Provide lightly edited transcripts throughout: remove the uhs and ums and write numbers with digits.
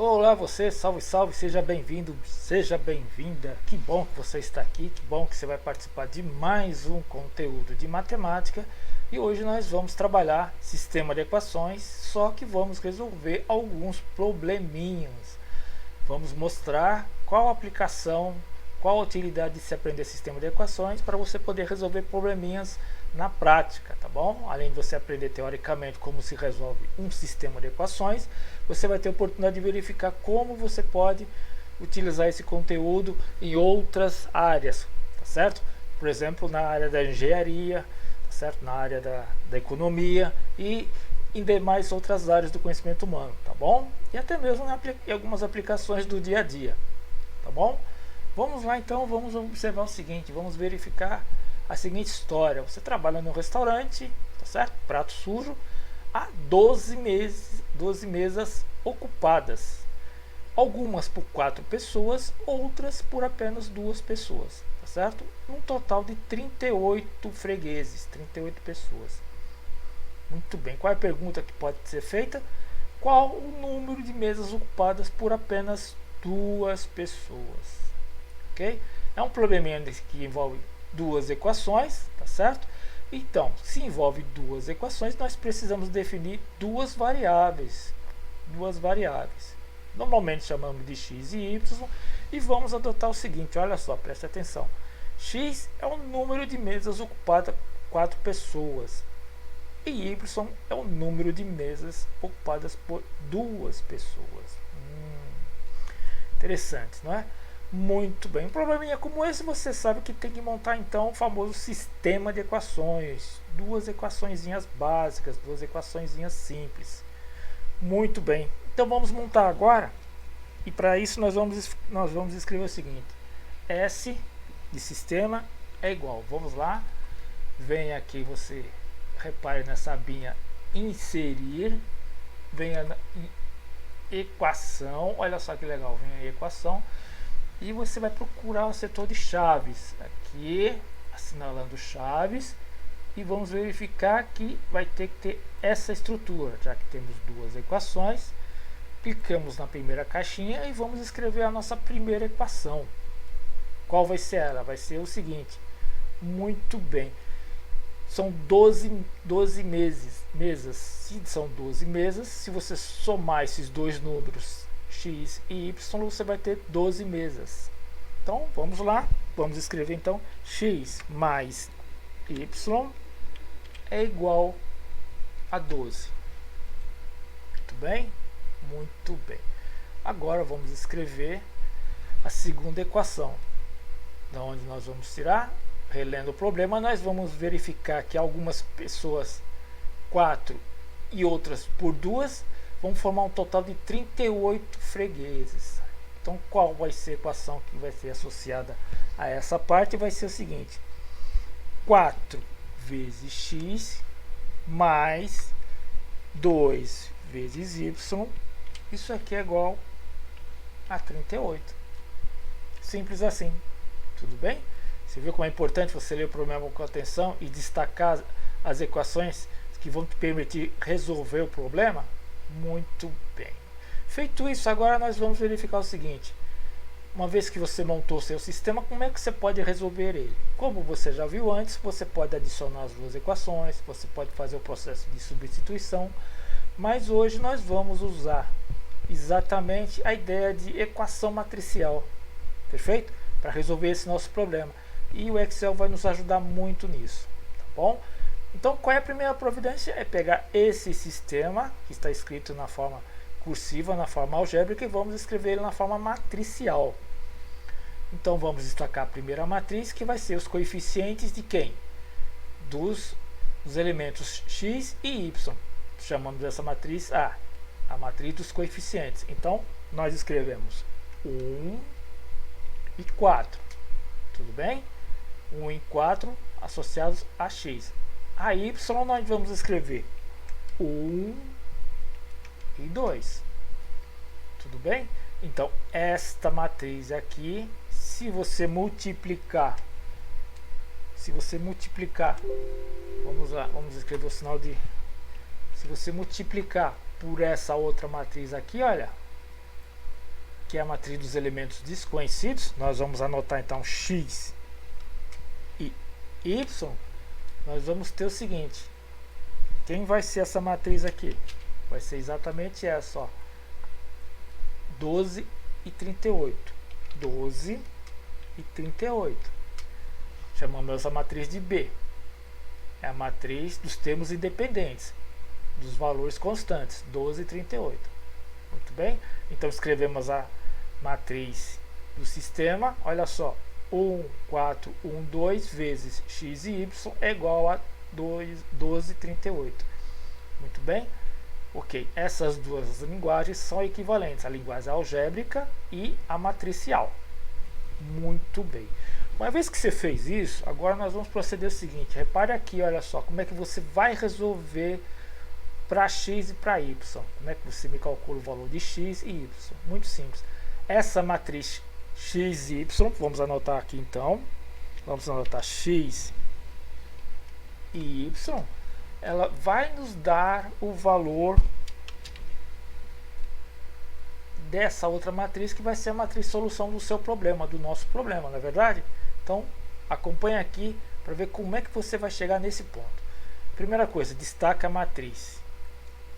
Olá você, salve, salve, seja bem-vindo, seja bem-vinda. Que bom que você está aqui, que bom que você vai participar de mais um conteúdo de matemática. E hoje nós vamos trabalhar sistema de equações, só que vamos resolver alguns probleminhas. Vamos mostrar qual a aplicação, qual a utilidade de se aprender sistema de equações para você poder resolver probleminhas na prática, tá bom? Além de você aprender teoricamente como se resolve um sistema de equações, você vai ter a oportunidade de verificar como você pode utilizar esse conteúdo em outras áreas, tá certo? Por exemplo, na área da engenharia, tá certo? Na área da economia e em demais outras áreas do conhecimento humano, tá bom? E até mesmo em algumas aplicações do dia a dia, tá bom? Vamos lá então, vamos observar o seguinte, vamos verificar a seguinte história. Você trabalha num restaurante, tá certo? Prato sujo, há 12 mesas ocupadas. Algumas por 4 pessoas, outras por apenas 2 pessoas, tá certo? Um total de 38 fregueses, 38 pessoas. Muito bem, qual é a pergunta que pode ser feita? Qual o número de mesas ocupadas por apenas 2 pessoas? Ok? É um probleminha que envolve duas equações, tá certo? Então, se envolve duas equações, nós precisamos definir duas variáveis. Normalmente chamamos de x e y e vamos adotar o seguinte, olha só, preste atenção. X é o número de mesas ocupadas por 4 pessoas e y é o número de mesas ocupadas por 2 pessoas. Interessante, não é? Muito bem. Um probleminha como esse, você sabe que tem que montar então o famoso sistema de equações. Duas equaçõezinhas básicas, duas equaçõezinhas simples. Muito bem. Então vamos montar agora. E para isso nós vamos escrever o seguinte. S de sistema é igual. Vamos lá. Vem aqui, você repare nessa abinha inserir. Venha em equação. Olha só que legal. Vem a equação. E você vai procurar o setor de chaves, aqui, assinalando chaves, e vamos verificar que vai ter que ter essa estrutura, já que temos duas equações. Clicamos na primeira caixinha e vamos escrever a nossa primeira equação. Qual vai ser ela? Vai ser o seguinte, muito bem, são 12 mesas, se são 12 mesas, se você somar esses dois números, x e y, você vai ter 12 mesas. Então vamos lá, vamos escrever então x mais y é igual a 12. Muito bem? Muito bem. Agora vamos escrever a segunda equação. Da onde nós vamos tirar? Relendo o problema, nós vamos verificar que algumas pessoas 4 e outras por 2 vão formar um total de 38 fregueses. Então, qual vai ser a equação que vai ser associada a essa parte? Vai ser o seguinte: 4 vezes x mais 2 vezes y. Isso aqui é igual a 38. Simples assim. Tudo bem? Você viu como é importante você ler o problema com atenção e destacar as equações que vão te permitir resolver o problema? Muito bem. Feito isso, agora nós vamos verificar o seguinte. Uma vez que você montou seu sistema, como é que você pode resolver ele? Como você já viu antes, você pode adicionar as duas equações, você pode fazer o processo de substituição, mas hoje nós vamos usar exatamente a ideia de equação matricial, perfeito? Para resolver esse nosso problema. E o Excel vai nos ajudar muito nisso, tá bom? Então, qual é a primeira providência? É pegar esse sistema, que está escrito na forma cursiva, na forma algébrica, e vamos escrever ele na forma matricial. Então, vamos destacar a primeira matriz, que vai ser os coeficientes de quem? Dos elementos x e y. Chamamos essa matriz a matriz dos coeficientes. Então, nós escrevemos 1 e 4. Tudo bem? 1 e 4 associados a x. A y nós vamos escrever 1 e 2. Tudo bem? Então, esta matriz aqui, se você multiplicar, vamos lá, vamos escrever o sinal de, se você multiplicar por essa outra matriz aqui, olha, que é a matriz dos elementos desconhecidos, nós vamos anotar então x e y, nós vamos ter o seguinte, quem vai ser essa matriz aqui? Vai ser exatamente essa, ó, 12 e 38. 12 e 38. Chamamos essa matriz de B. É a matriz dos termos independentes, dos valores constantes, 12 e 38. Muito bem? Então escrevemos a matriz do sistema, olha só, 1, 4, 1, 2 vezes x e y é igual a 12 e 38. Muito bem? Ok, essas duas linguagens são equivalentes, a linguagem algébrica e a matricial. Muito bem. Uma vez que você fez isso, agora nós vamos proceder o seguinte, repare aqui, olha só, como é que você vai resolver para x e para y. Como é que você me calcula o valor de x e y? Muito simples. Essa matriz x e y, vamos anotar aqui então, vamos anotar x e y, ela vai nos dar o valor dessa outra matriz, que vai ser a matriz solução do seu problema, do nosso problema, não é verdade? Então, acompanhe aqui para ver como é que você vai chegar nesse ponto. Primeira coisa, destaca a matriz,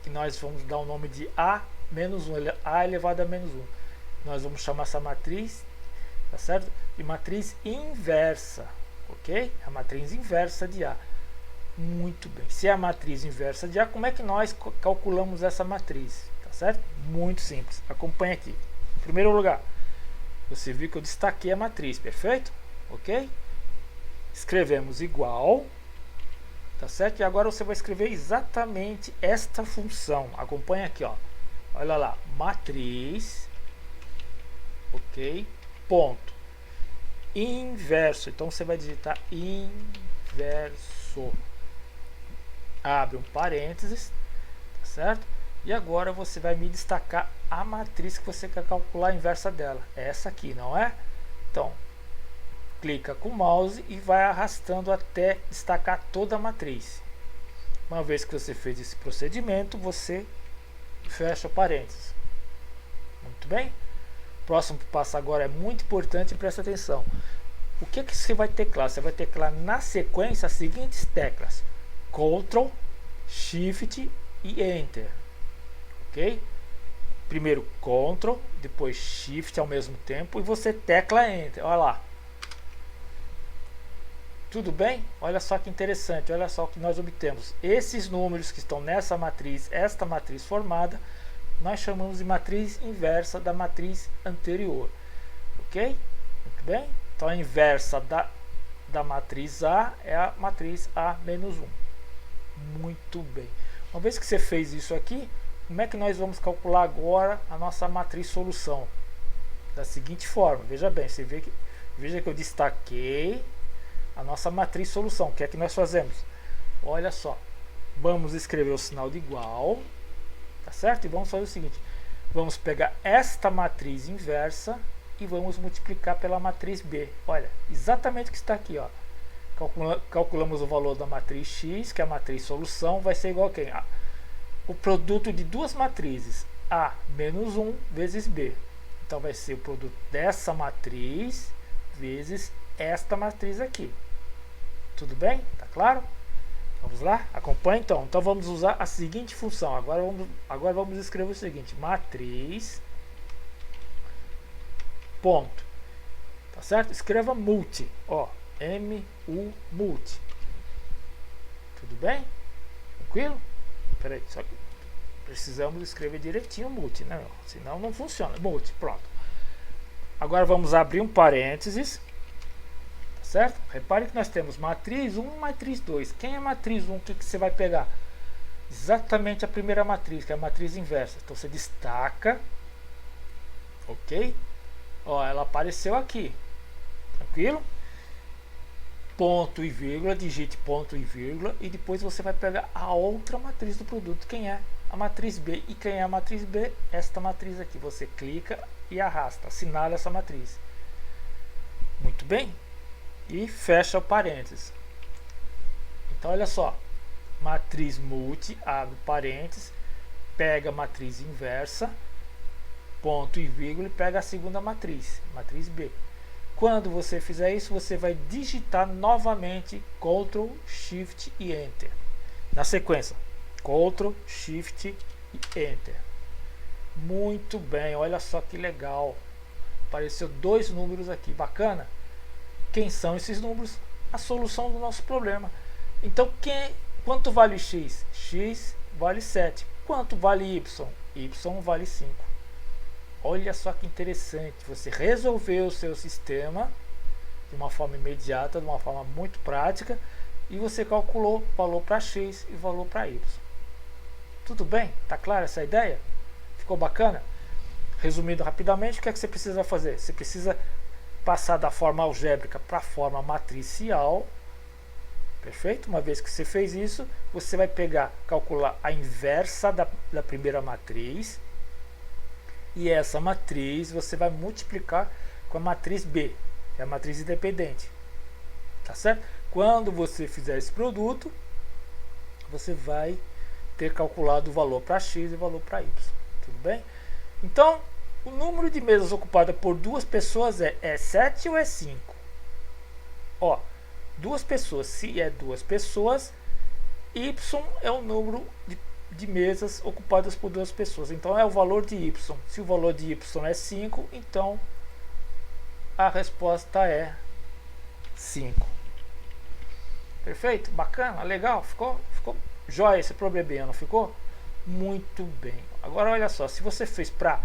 que nós vamos dar o nome de A menos 1, A elevado a menos 1. Nós vamos chamar essa matriz, tá certo? De matriz inversa, ok? A matriz inversa de A. Muito bem. Se é a matriz inversa de A, como é que nós calculamos essa matriz? Tá certo? Muito simples. Acompanhe aqui. Em primeiro lugar, você viu que eu destaquei a matriz, perfeito? Ok? Escrevemos igual, tá certo? E agora você vai escrever exatamente esta função. Acompanhe aqui, ó. Olha lá, matriz, ok? Ponto. Inverso. Então você vai digitar inverso. Abre um parênteses, tá certo? E agora você vai me destacar a matriz que você quer calcular a inversa dela. É essa aqui, não é? Então, clica com o mouse e vai arrastando até destacar toda a matriz. Uma vez que você fez esse procedimento, você fecha o parênteses. Muito bem? O próximo passo agora é muito importante, presta atenção. O que você vai teclar? Você vai teclar na sequência as seguintes teclas: Ctrl, Shift e Enter. Ok? Primeiro Ctrl, depois Shift ao mesmo tempo e você tecla Enter. Olha lá. Tudo bem? Olha só que interessante, olha só o que nós obtemos. Esses números que estão nessa matriz, esta matriz formada, nós chamamos de matriz inversa da matriz anterior. Ok? Muito bem? Então a inversa da matriz A é a matriz A menos 1. Muito bem. Uma vez que você fez isso aqui, como é que nós vamos calcular agora a nossa matriz solução? Da seguinte forma, veja bem, veja que eu destaquei a nossa matriz solução. O que é que nós fazemos? Olha só, vamos escrever o sinal de igual, tá certo? E vamos fazer o seguinte, vamos pegar esta matriz inversa e vamos multiplicar pela matriz B. Olha, exatamente o que está aqui, ó. Calculamos o valor da matriz X, que é a matriz solução, vai ser igual a quem? O produto de duas matrizes, A menos 1 vezes B. Então vai ser o produto dessa matriz vezes esta matriz aqui. Tudo bem? Tá claro? Vamos lá? Acompanhe então. Então vamos usar a seguinte função. Agora vamos escrever o seguinte: matriz ponto. Tá certo? Escreva multi. Ó, M-U multi. Tudo bem? Tranquilo? Espera aí, só que precisamos escrever direitinho multi, né? Senão não funciona. Multi, pronto. Agora vamos abrir um parênteses. Certo? Repare que nós temos matriz 1 e matriz 2. Quem é matriz 1? O que você vai pegar? Exatamente a primeira matriz, que é a matriz inversa. Então você destaca. Ok? Ó, ela apareceu aqui. Tranquilo? Ponto e vírgula, digite ponto e vírgula. E depois você vai pegar a outra matriz do produto. Quem é? A matriz B. E quem é a matriz B? Esta matriz aqui. Você clica e arrasta. Assinala essa matriz. Muito bem? E fecha o parênteses. Então olha só, matriz multi, abre parênteses, pega a matriz inversa, ponto e vírgula e pega a segunda matriz, matriz B. Quando você fizer isso, você vai digitar novamente Ctrl, Shift e Enter. Na sequência, Ctrl, Shift e Enter. Muito bem, olha só que legal. Apareceu dois números aqui, bacana. Quem são esses números? A solução do nosso problema. Então, quanto vale x? X vale 7. Quanto vale y? Y vale 5. Olha só que interessante, você resolveu o seu sistema de uma forma imediata, de uma forma muito prática, e você calculou valor para x e valor para y. Tudo bem? Tá clara essa ideia? Ficou bacana? Resumindo rapidamente, o que é que você precisa fazer? Você precisa passar da forma algébrica para a forma matricial. Perfeito? Uma vez que você fez isso, você vai calcular a inversa da primeira matriz. E essa matriz você vai multiplicar com a matriz B, que é a matriz independente. Tá certo? Quando você fizer esse produto, você vai ter calculado o valor para x e o valor para y. Tudo bem? Então, o número de mesas ocupadas por duas pessoas é 7 ou é 5? Ó, duas pessoas, se é duas pessoas, y é o número de mesas ocupadas por duas pessoas, então é o valor de y. Se o valor de y é 5, então a resposta é 5. Perfeito? Bacana? Legal? Ficou jóia esse probleminha, não ficou? Muito bem. Agora olha só, se você fez para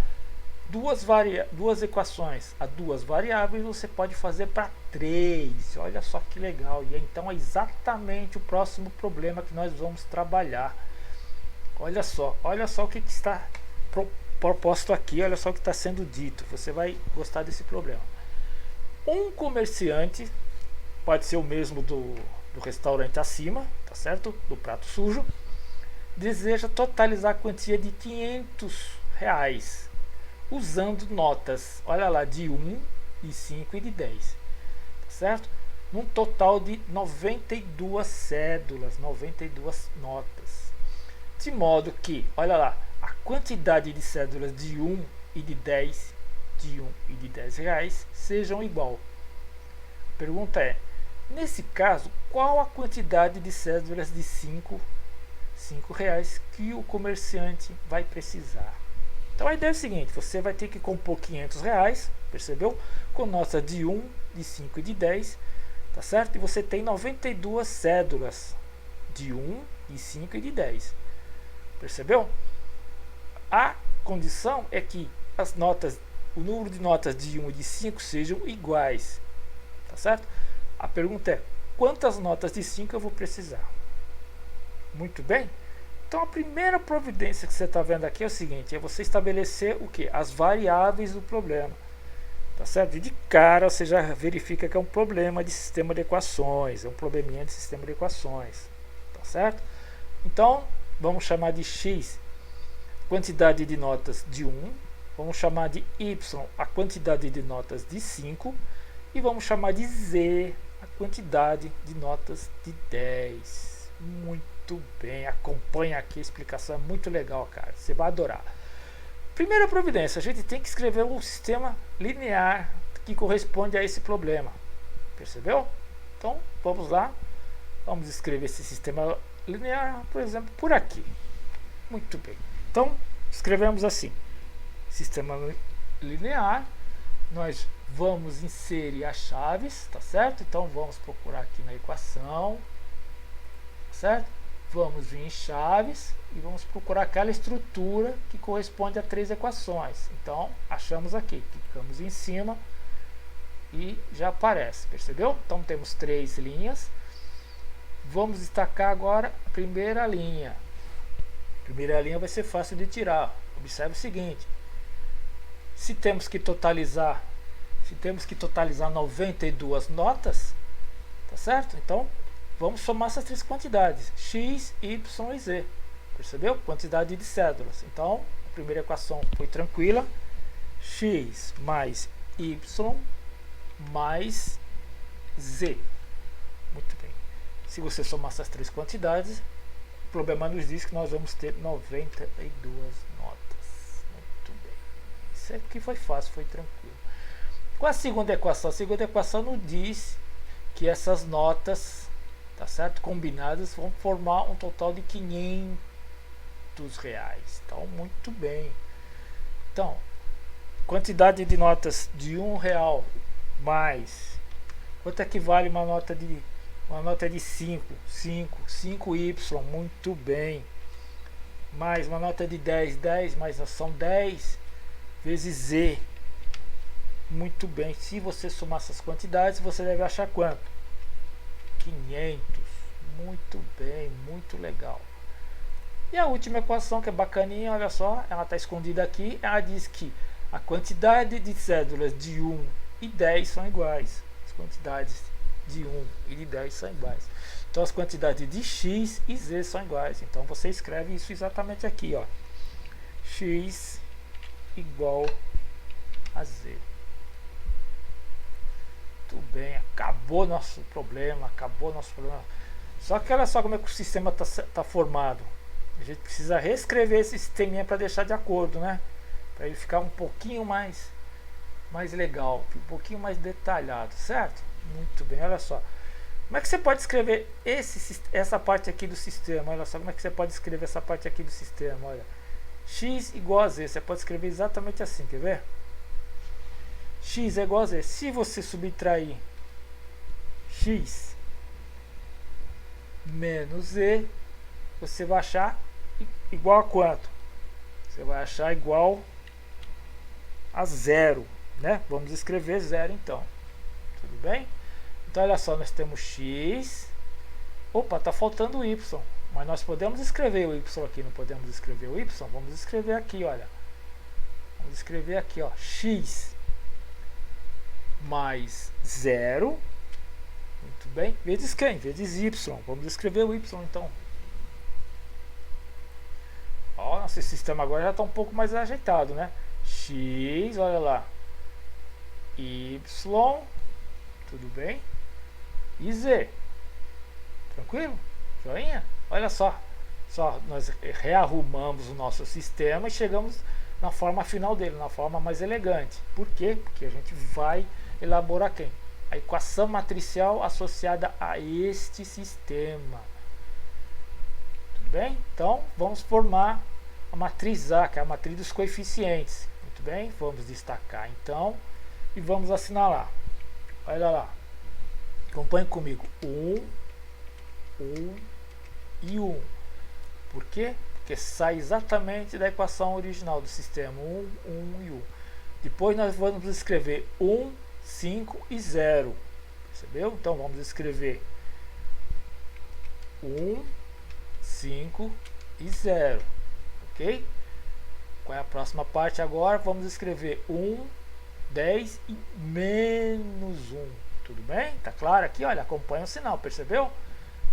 duas equações a duas variáveis, você pode fazer para 3. Olha só que legal. E então é exatamente o próximo problema que nós vamos trabalhar. Olha só o que está proposto aqui, olha só o que está sendo dito. Você vai gostar desse problema. Um comerciante, pode ser o mesmo do restaurante acima, tá certo? Do prato sujo, deseja totalizar a quantia de R$500 usando notas, olha lá, de 1, de 5 e de 10, tá certo? Num total de 92 cédulas, 92 notas. De modo que, olha lá, a quantidade de cédulas de 1 e de 10, de 1 e de 10 reais, sejam igual. A pergunta é, nesse caso, qual a quantidade de cédulas de 5 reais que o comerciante vai precisar? Então a ideia é a seguinte, você vai ter que compor R$500, percebeu? Com nota de 1, de 5 e de 10, tá certo? E você tem 92 cédulas de 1, de 5 e de 10. Percebeu? A condição é que o número de notas de 1 e de 5 sejam iguais. Tá certo? A pergunta é, quantas notas de 5 eu vou precisar? Muito bem. Então a primeira providência que você está vendo aqui é o seguinte, é você estabelecer o que? As variáveis do problema. Tá certo? E de cara você já verifica que é um problema de sistema de equações, é um probleminha de sistema de equações. Tá certo? Então, vamos chamar de x quantidade de notas de 1, vamos chamar de y a quantidade de notas de 5 e vamos chamar de z a quantidade de notas de 10. Muito bem, acompanha aqui, a explicação é muito legal, cara, você vai adorar. Primeira providência, a gente tem que escrever um sistema linear que corresponde a esse problema, percebeu? Então, vamos lá, vamos escrever esse sistema linear, por exemplo, por aqui. Muito bem. Então, escrevemos assim. Sistema linear. Nós vamos inserir as chaves, tá certo? Então, vamos procurar aqui na equação, tá certo? Vamos vir em chaves e vamos procurar aquela estrutura que corresponde a 3 equações. Então, achamos aqui. Clicamos em cima e já aparece, percebeu? Então, temos 3 linhas. Vamos destacar agora a primeira linha. A primeira linha vai ser fácil de tirar. Observe o seguinte: se temos que totalizar 92 notas, tá certo? Então, vamos somar essas 3 quantidades: x, y e z. Percebeu? Quantidade de cédulas. Então, a primeira equação foi tranquila. X mais y mais z. Muito bem. Se você somar essas 3 quantidades, o problema nos diz que nós vamos ter 92 notas. Muito bem. Isso aqui foi fácil, foi tranquilo. Com a segunda equação nos diz que essas notas, tá certo, combinadas vão formar um total de R$ 500. Então, muito bem. Então, quantidade de notas de R$ 1 mais quanto equivale uma nota de 5? 5y, muito bem. Mais uma nota de 10 mais são 10 vezes z. Muito bem. Se você somar essas quantidades, você deve achar quanto? 500. Muito bem, muito legal. E a última equação, que é bacaninha, olha só, ela está escondida aqui. Ela diz que a quantidade de cédulas de 1 e 10 são iguais. As quantidades de 1 e de 10 são iguais. Então as quantidades de x e z são iguais. Então você escreve isso exatamente aqui, ó. X igual a z. Tudo bem, acabou nosso problema, Só que olha só como é que o sistema tá formado. A gente precisa reescrever esse sisteminha para deixar de acordo, né? Para ele ficar um pouquinho mais legal, um pouquinho mais detalhado, certo? Muito bem, olha só. Como é que você pode escrever essa parte aqui do sistema? Olha só como é que você pode escrever essa parte aqui do sistema, olha. X igual a z, você pode escrever exatamente assim, quer ver? X é igual a z. Se você subtrair x menos z, você vai achar igual a quanto? Você vai achar igual a zero, né? Vamos escrever zero então. Tudo bem? Então olha só, nós temos x. Opa, tá faltando o y. Mas nós podemos escrever o y aqui, não podemos escrever o y? Vamos escrever aqui, olha. Vamos escrever aqui, ó. X mais zero. Muito bem. Vezes quem? Vezes y. Vamos escrever o y então. Ó, nosso sistema agora já está um pouco mais ajeitado, né? X, olha lá. Y, tudo bem? E z. Tranquilo? Joinha? Olha só. Nós rearrumamos o nosso sistema e chegamos na forma final dele, na forma mais elegante. Por quê? Porque a gente vai elaborar quem? A equação matricial associada a este sistema. Tudo bem? Então, vamos formar a matriz A, que é a matriz dos coeficientes. Muito bem? Vamos destacar, então, e vamos assinalar. Olha lá. Acompanhe comigo. 1 e 1. Por quê? Porque sai exatamente da equação original do sistema. 1 e 1. Depois nós vamos escrever 1, 5 e 0. Percebeu? Então vamos escrever 1, 5 e 0. Ok? Qual é a próxima parte agora? Vamos escrever 1, 10 e menos 1. Tudo bem? Tá claro aqui? Olha, acompanha o sinal, percebeu?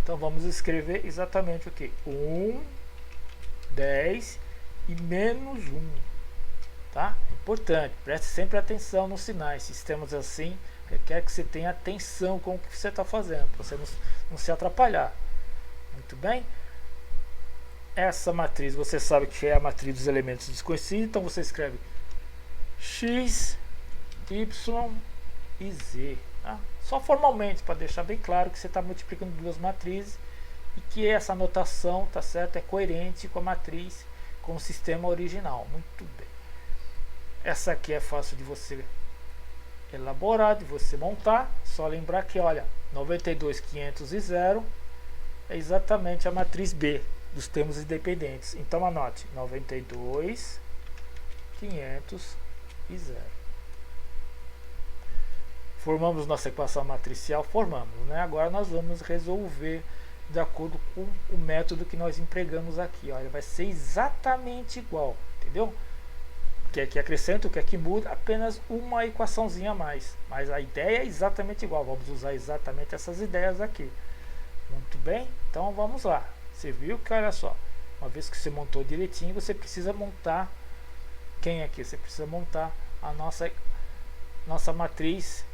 Então vamos escrever exatamente o que? 1, 10 e menos 1. Tá? Importante, preste sempre atenção nos sinais. Sistemas assim requer que você tenha atenção com o que você está fazendo, para você não se atrapalhar. Muito bem? Essa matriz, você sabe que é a matriz dos elementos desconhecidos, então você escreve x, y e z. Tá? Só formalmente, para deixar bem claro que você está multiplicando duas matrizes e que essa notação, tá certo, é coerente com a matriz, com o sistema original. Muito bem. Essa aqui é fácil de você elaborar, de você montar. Só lembrar que, olha, 92, 500 e 0 é exatamente a matriz B dos termos independentes. Então anote 92, 500 e 0. Formamos nossa equação matricial? Formamos, né? Agora nós vamos resolver de acordo com o método que nós empregamos aqui. Olha, vai ser exatamente igual, entendeu? O que é que acrescenta, o que é que muda, apenas uma equaçãozinha a mais. Mas a ideia é exatamente igual. Vamos usar exatamente essas ideias aqui. Muito bem? Então vamos lá. Você viu que, olha só, uma vez que você montou direitinho, você precisa montar quem aqui? Você precisa montar a nossa matriz,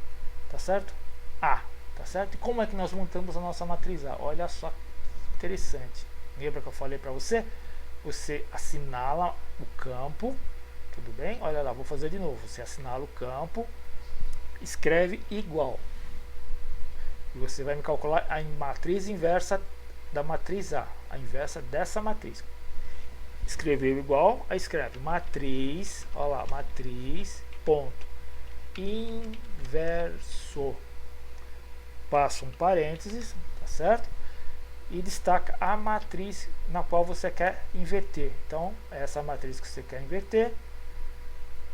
tá certo? A, tá certo? E como é que nós montamos a nossa matriz A? Olha só que interessante. Lembra que eu falei para você? Você assinala o campo Tudo bem? Olha lá, vou fazer de novo. Você assinala o campo, escreve igual. E você vai me calcular a matriz inversa da matriz A inversa dessa matriz. Escreveu igual, aí escreve matriz, olha lá, matriz, ponto, inverso. Passa um parênteses, tá certo? E destaca a matriz na qual você quer inverter. Então, essa matriz que você quer inverter,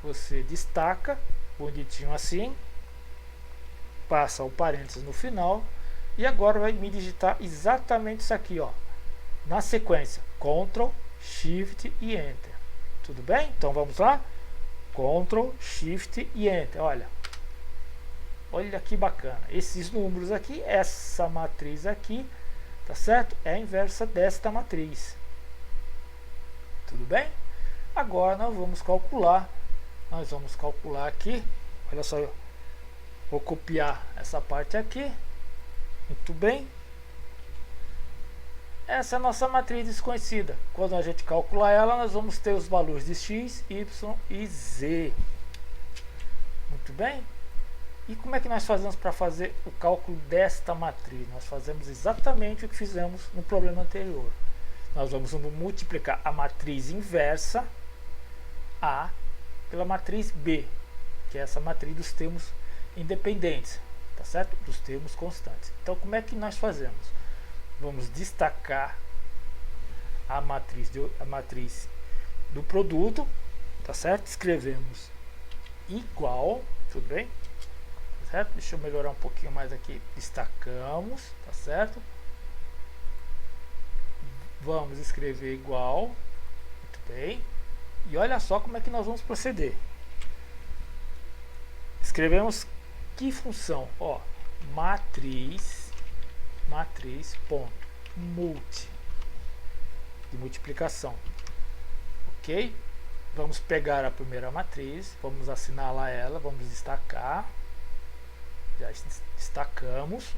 você destaca, bonitinho assim, passa o parênteses no final, e agora vai me digitar exatamente isso aqui, ó, na sequência, Ctrl, Shift e Enter. Tudo bem? Então vamos lá, Ctrl, Shift e Enter. Olha que bacana, esses números aqui, essa matriz aqui, tá certo? É a inversa desta matriz. Tudo bem? Agora nós vamos calcular aqui, olha só, vou copiar essa parte aqui, muito bem. Essa é a nossa matriz desconhecida. Quando a gente calcular ela, nós vamos ter os valores de x, y e z. Muito bem? E como é que nós fazemos para fazer o cálculo desta matriz? Nós fazemos exatamente o que fizemos no problema anterior. Nós vamos multiplicar a matriz inversa A pela matriz B, que é essa matriz dos termos independentes, tá certo? Dos termos constantes. Então, como é que nós fazemos? Vamos destacar a matriz do produto, tá certo? Escrevemos igual, tudo bem? Tá certo? Deixa eu melhorar um pouquinho mais aqui. Destacamos, tá certo? Vamos escrever igual, muito bem. E olha só como é que nós vamos proceder. Escrevemos que função? Ó, matriz ponto multi de multiplicação, ok? Vamos pegar a primeira matriz, vamos assinalar ela, vamos destacar, já destacamos,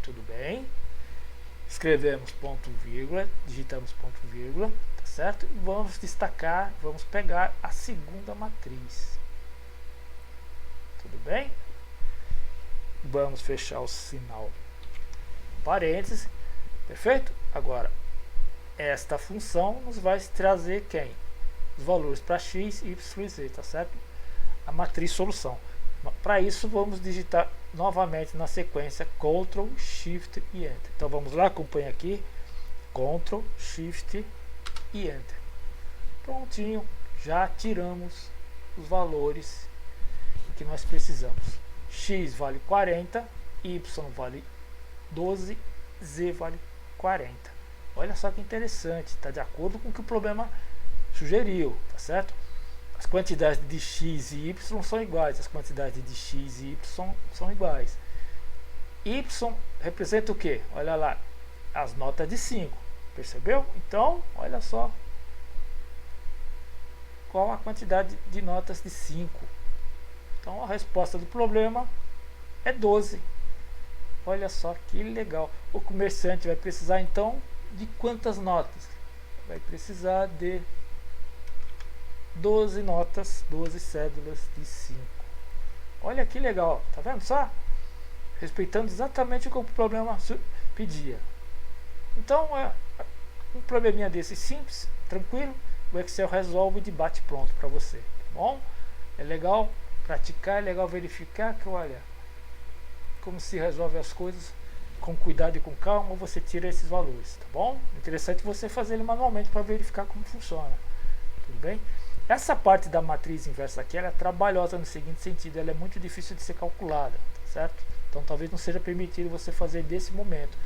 tudo bem. Escrevemos ponto vírgula, digitamos ponto vírgula, tá certo? E vamos destacar, vamos pegar a segunda matriz, tudo bem? Vamos fechar o sinal parênteses, perfeito? Agora, esta função nos vai trazer quem? Os valores para x, y e z, tá certo? A matriz solução. Para isso, vamos digitar novamente na sequência Ctrl, Shift e Enter. Então vamos lá, acompanha aqui, Ctrl, Shift e Enter. Prontinho, já tiramos os valores que nós precisamos. X vale 40, Y vale 12, Z vale 40. Olha só que interessante, está de acordo com o que o problema sugeriu, tá certo? As quantidades de x e y são iguais, as quantidades de x e y são iguais. Y representa o que? Olha lá, as notas de 5, percebeu? Então, olha só qual a quantidade de notas de 5. Então, a resposta do problema é 12. Olha só que legal. O comerciante vai precisar então de quantas notas? Vai precisar de 12 notas, 12 cédulas de 5. Olha que legal, tá vendo só? Respeitando exatamente o que o problema pedia. Então, um probleminha desse simples, tranquilo, o Excel resolve de bate pronto para você, tá bom? É legal praticar, é legal verificar que, olha, como se resolve as coisas com cuidado e com calma, você tira esses valores, tá bom? Interessante você fazer ele manualmente para verificar como funciona, tudo bem? Essa parte da matriz inversa aqui, ela é trabalhosa no seguinte sentido, ela é muito difícil de ser calculada, tá certo? Então talvez não seja permitido você fazer nesse momento,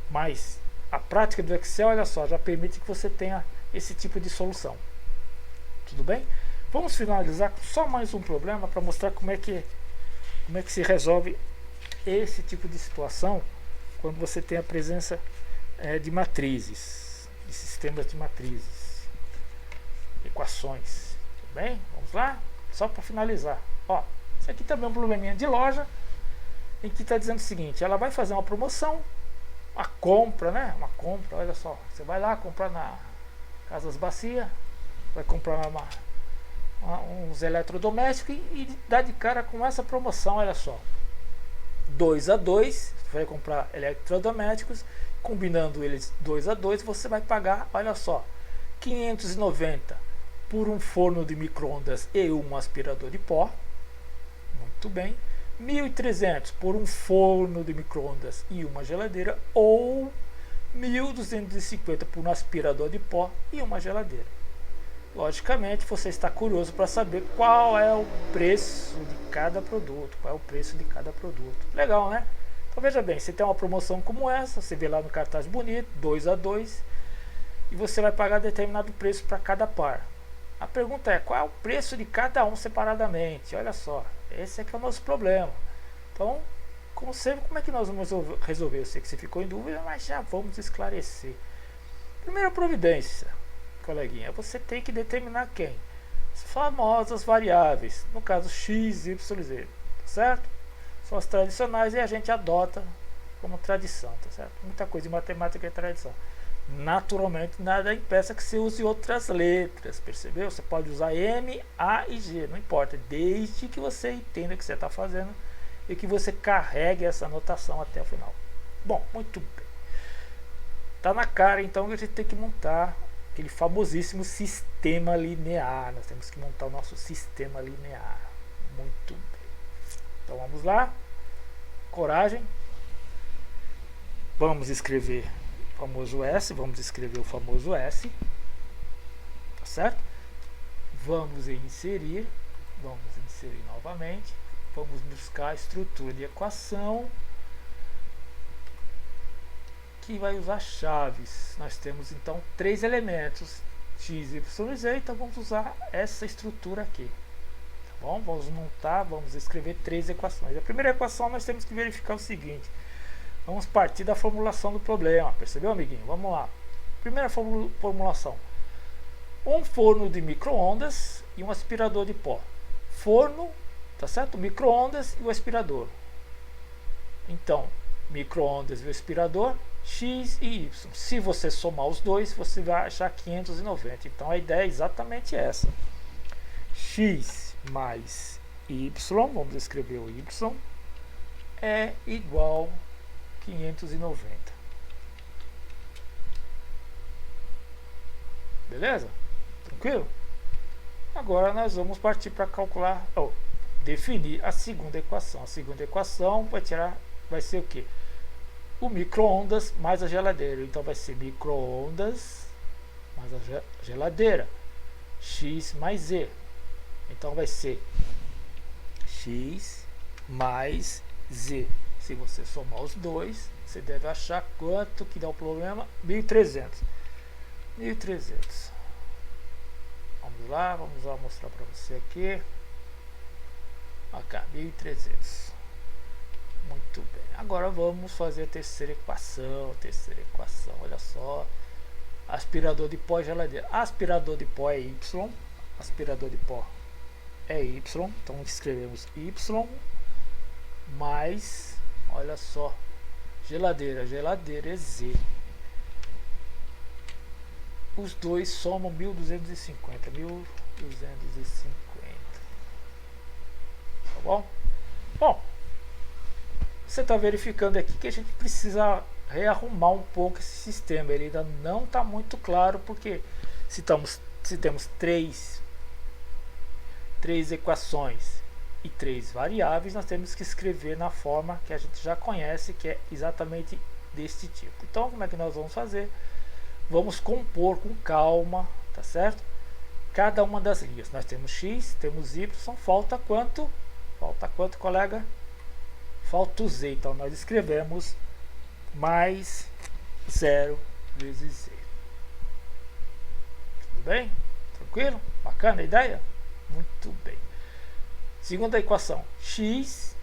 mas a prática do Excel, olha só, já permite que você tenha esse tipo de solução, tudo bem? Vamos finalizar com só mais um problema para mostrar como é que se resolve esse tipo de situação quando você tem a presença de matrizes, de sistemas de matrizes, equações, tudo bem? Vamos lá? Só para finalizar, ó, isso aqui também é um probleminha de loja, em que está dizendo o seguinte, ela vai fazer uma promoção, uma compra, né? Uma compra, olha só, você vai lá comprar na Casas Bacia, vai comprar uns eletrodomésticos e dá de cara com essa promoção, olha só. 2 a 2, você vai comprar eletrodomésticos, combinando eles 2 a 2, você vai pagar, olha só, 590 por um forno de micro-ondas e um aspirador de pó. Muito bem. 1.300 por um forno de micro-ondas e uma geladeira, ou 1.250 por um aspirador de pó e uma geladeira. Logicamente, você está curioso para saber qual é o preço de cada produto, qual é o preço de cada produto. Legal, né? Então veja bem, você tem uma promoção como essa, você vê lá no cartaz bonito, 2 a 2, e você vai pagar determinado preço para cada par. A pergunta é, qual é o preço de cada um separadamente? Olha só, esse é que é o nosso problema. Então, como sempre, como é que nós vamos resolver? Eu sei que você ficou em dúvida, mas já vamos esclarecer. Primeira providência, coleguinha, você tem que determinar quem? As famosas variáveis, no caso x, y, z, tá certo? São as tradicionais e a gente adota como tradição, tá certo? Muita coisa em matemática é tradição. Naturalmente, nada impeça que você use outras letras, percebeu? Você pode usar M, A e G, não importa, desde que você entenda o que você está fazendo e que você carregue essa anotação até o final. Bom, muito bem. Tá na cara, então, que a gente tem que montar aquele famosíssimo sistema linear. Nós temos que montar o nosso sistema linear. Muito bem. Então, vamos lá. Coragem. Vamos escrever o famoso S, vamos escrever o famoso S, tá certo? Vamos inserir novamente, vamos buscar a estrutura de equação que vai usar chaves. Nós temos então 3 elementos, x, y e z, então vamos usar essa estrutura aqui, tá bom? Vamos montar, vamos escrever 3 equações. A primeira equação nós temos que verificar o seguinte. Vamos partir da formulação do problema, percebeu, amiguinho? Vamos lá. Primeira formulação. Um forno de micro-ondas e um aspirador de pó. Forno, tá certo? Micro-ondas e o aspirador. Então, micro-ondas e o aspirador, x e y. Se você somar os dois, você vai achar 590. Então, a ideia é exatamente essa. X mais y, vamos escrever o y, é igual a 590. Beleza? Tranquilo? Agora nós vamos partir para calcular, definir a segunda equação. A segunda equação vai ser o que? O micro-ondas mais a geladeira. Então vai ser micro-ondas mais a geladeira. X mais Z. Então vai ser x mais z. Se você somar os dois, você deve achar quanto que dá o problema? 1.300. 1.300. Vamos lá mostrar para você aqui. Cá, 1.300. Muito bem. Agora vamos fazer a terceira equação. Olha só. Aspirador de pó e geladeira. Aspirador de pó é y. Aspirador de pó é y. Então escrevemos y mais... Olha só, geladeira é Z. Os dois somam 1.250. 1.250. Tá bom? Bom, você está verificando aqui que a gente precisa rearrumar um pouco esse sistema. Ele ainda não está muito claro, porque se temos três equações e 3 variáveis, nós temos que escrever na forma que a gente já conhece, que é exatamente deste tipo. Então, como é que nós vamos fazer? Vamos compor com calma, tá certo? Cada uma das linhas. Nós temos x, temos y, falta quanto? Falta quanto, colega? Falta o z. Então, nós escrevemos mais 0 vezes z. Tudo bem? Tranquilo? Bacana a ideia? Muito bem. Segunda equação, x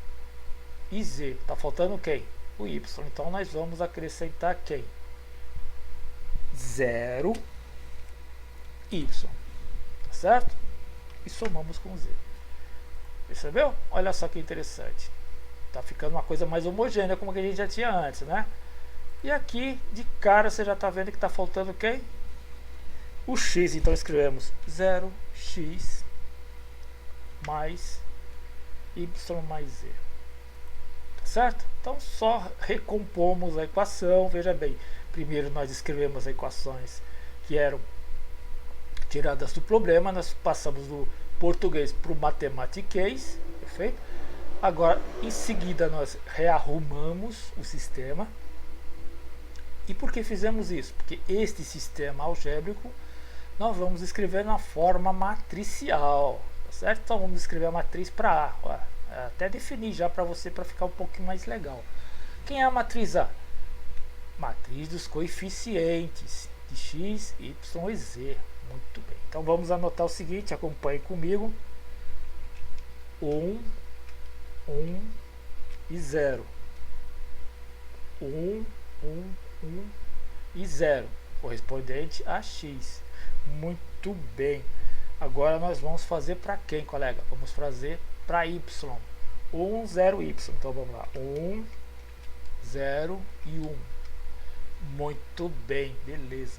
e z. Está faltando quem? O y. Então, nós vamos acrescentar quem? 0 y. Tá certo? E somamos com z. Percebeu? Olha só que interessante. Está ficando uma coisa mais homogênea, como que a gente já tinha antes, né? E aqui, de cara, você já está vendo que está faltando quem? O x. Então, escrevemos 0x mais y mais z. Tá certo? Então só recompomos a equação. Veja bem, primeiro nós escrevemos as equações que eram tiradas do problema, nós passamos do português para o matematiquês, perfeito? Agora, em seguida, nós rearrumamos o sistema. E por que fizemos isso? Porque este sistema algébrico nós vamos escrever na forma matricial, tá certo? Então vamos escrever a matriz para A. Ó, até definir já para você, para ficar um pouquinho mais legal. Quem é a matriz A? Matriz dos coeficientes de x, y e z. Muito bem. Então vamos anotar o seguinte, acompanhe comigo. 1 e 0. 1 e 0, correspondente a x. Muito bem. Agora nós vamos fazer para quem, colega? Vamos fazer para y. 1, 0, y. Então vamos lá. 1, 0 e 1. Muito bem, beleza.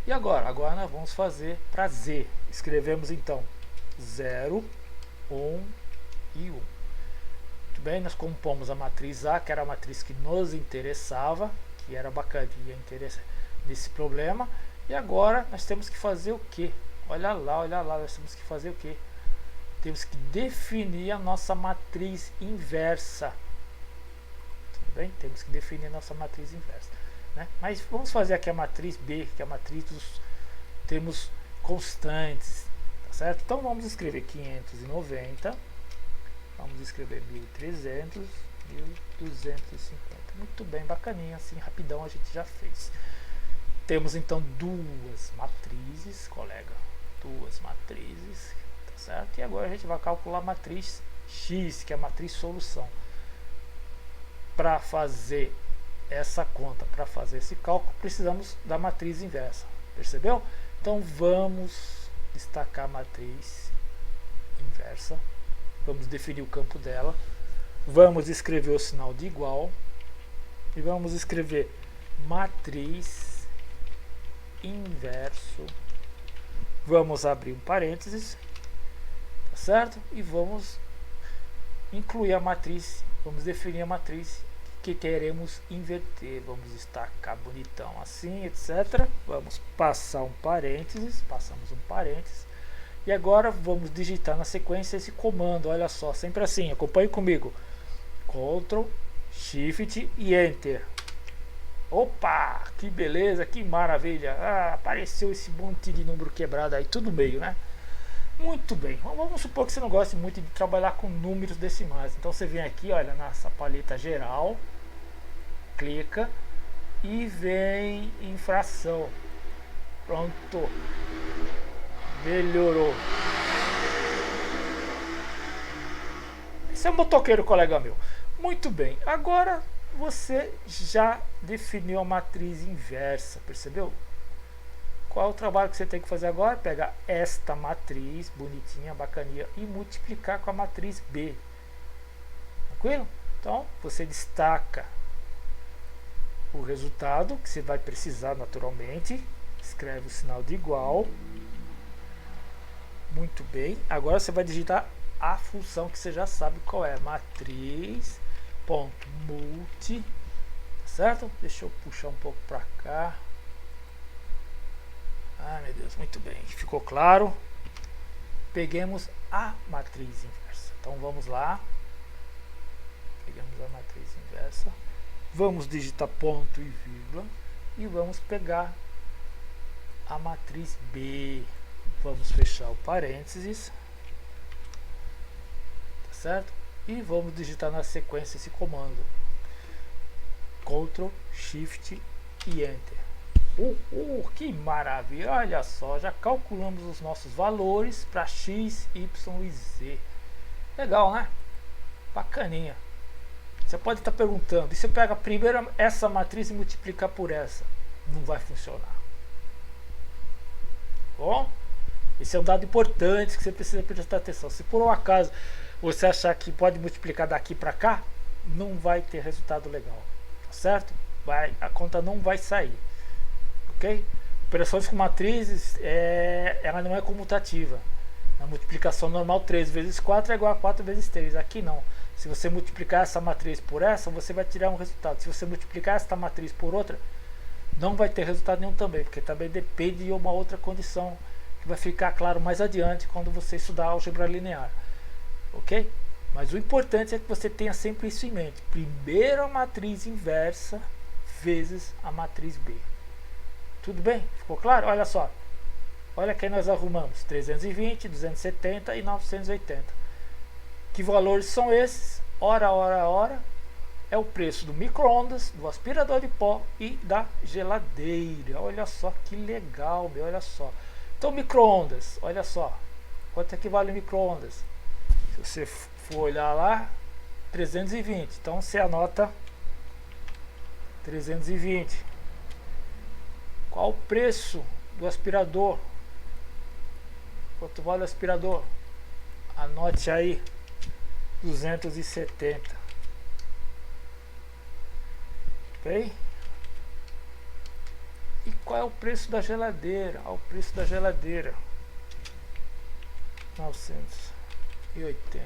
E agora? Agora nós vamos fazer para z. Escrevemos então 0, 1 e 1. Muito bem, nós compomos a matriz A, que era a matriz que nos interessava, que era bacaninha nesse problema. E agora nós temos que fazer o que? Olha lá, nós temos que fazer o que? Temos que definir a nossa matriz inversa. Tudo bem? Temos que definir a nossa matriz inversa. Né? Mas vamos fazer aqui a matriz B, que é a matriz dos termos constantes. Tá certo? Então vamos escrever 590. Vamos escrever 1300, 1250. Muito bem, bacaninha, assim, rapidão a gente já fez. Temos então duas matrizes, colega. Duas matrizes, tá certo? E agora a gente vai calcular a matriz X, que é a matriz solução. Para fazer essa conta, para fazer esse cálculo, precisamos da matriz inversa. Percebeu? Então vamos destacar a matriz inversa. Vamos definir o campo dela. Vamos escrever o sinal de igual. E vamos escrever matriz inverso. Vamos abrir um parênteses. Tá certo? E vamos incluir a matriz. Vamos definir a matriz que queremos inverter. Vamos destacar bonitão assim, etc. Vamos passar um parênteses. Passamos um parênteses. E agora vamos digitar na sequência esse comando, olha só, sempre assim, acompanhe comigo. Ctrl, Shift e Enter. Opa, que beleza, que maravilha. Apareceu esse monte de número quebrado aí, tudo meio, né? Muito bem, vamos supor que você não goste muito de trabalhar com números decimais. Então você vem aqui, olha, nessa paleta geral, clica e vem em fração. Pronto. Melhorou. Esse é um motoqueiro, colega meu. Muito bem, agora você já definiu a matriz inversa, percebeu? Qual é o trabalho que você tem que fazer agora? Pegar esta matriz, bonitinha, bacaninha, e multiplicar com a matriz B. Tranquilo? Então, você destaca o resultado, que você vai precisar naturalmente. Escreve o sinal de igual. Muito bem, agora você vai digitar a função que você já sabe qual é, matriz.multi, tá certo? Deixa eu puxar um pouco para cá. Ah, meu Deus, muito bem, ficou claro. Peguemos a matriz inversa. Então vamos lá. Pegamos a matriz inversa. Vamos digitar ponto e vírgula e vamos pegar a matriz B. Vamos fechar o parênteses, tá certo? E vamos digitar na sequência esse comando, Ctrl, Shift e Enter. Que maravilha! Olha só, já calculamos os nossos valores para x, y e z. Legal, né? Bacaninha. Você pode estar perguntando, e se eu pego primeiro essa matriz e multiplicar por essa? Não vai funcionar. Bom? Esse é um dado importante que você precisa prestar atenção. Se por um acaso você achar que pode multiplicar daqui para cá, não vai ter resultado legal, tá certo? A conta não vai sair, ok? Operações com matrizes, ela não é comutativa. Na multiplicação normal, 3 vezes 4 é igual a 4 vezes 3. Aqui não. Se você multiplicar essa matriz por essa, você vai tirar um resultado. Se você multiplicar esta matriz por outra, não vai ter resultado nenhum também, porque também depende de uma outra condição que vai ficar claro mais adiante quando você estudar álgebra linear. Ok? Mas o importante é que você tenha sempre isso em mente. Primeiro a matriz inversa vezes a matriz B. Tudo bem? Ficou claro? Olha só. Olha que nós arrumamos 320, 270 e 980. Que valores são esses? Ora. É o preço do micro-ondas, do aspirador de pó e da geladeira. Olha só que legal, meu, olha só. Então, micro-ondas, olha só. Quanto é que vale o micro-ondas? Se você for olhar lá, 320. Então, você anota 320. Qual o preço do aspirador? Quanto vale o aspirador? Anote aí, 270. Ok? E qual é o preço da geladeira? O preço da geladeira, 980.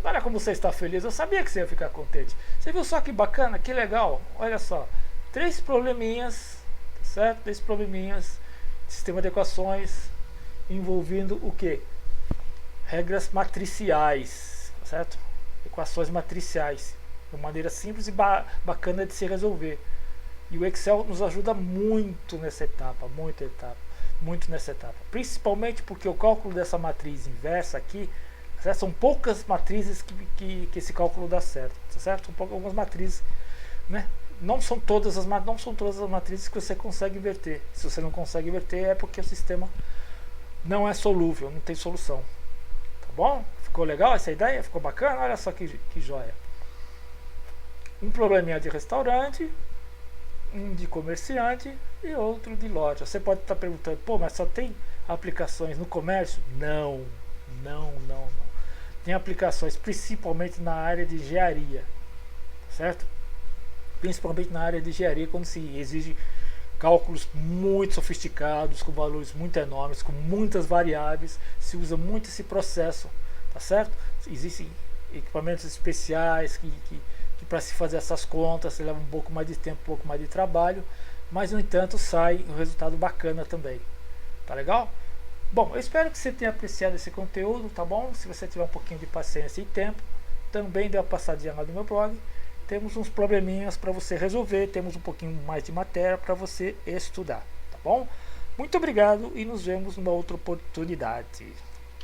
Olha como você está feliz. Eu sabia que você ia ficar contente. Você viu só que bacana, que legal. Olha só, 3 probleminhas, tá certo? 3 probleminhas de sistema de equações envolvendo o que? Regras matriciais, tá certo? Equações matriciais. De uma maneira simples e bacana de se resolver. E o Excel nos ajuda muito nessa etapa, muito nessa etapa. Principalmente porque o cálculo dessa matriz inversa aqui, certo? São poucas matrizes que esse cálculo dá certo, tá certo? São algumas matrizes, né? Não são todas as matrizes que você consegue inverter. Se você não consegue inverter é porque o sistema não é solúvel, não tem solução. Tá bom? Ficou legal essa ideia? Ficou bacana? Olha só que joia. Um probleminha de restaurante, um de comerciante e outro de loja. Você pode estar perguntando, pô, mas só tem aplicações no comércio? Não. Tem aplicações principalmente na área de engenharia, certo? Principalmente na área de engenharia, quando se exige cálculos muito sofisticados, com valores muito enormes, com muitas variáveis, se usa muito esse processo, tá certo? Existem equipamentos especiais que para se fazer essas contas leva um pouco mais de tempo, um pouco mais de trabalho, mas no entanto sai um resultado bacana também. Tá legal? Bom, eu espero que você tenha apreciado esse conteúdo, tá bom? Se você tiver um pouquinho de paciência e tempo, também dê uma passadinha lá no meu blog. Temos uns probleminhas para você resolver, temos um pouquinho mais de matéria para você estudar, tá bom? Muito obrigado e nos vemos numa outra oportunidade.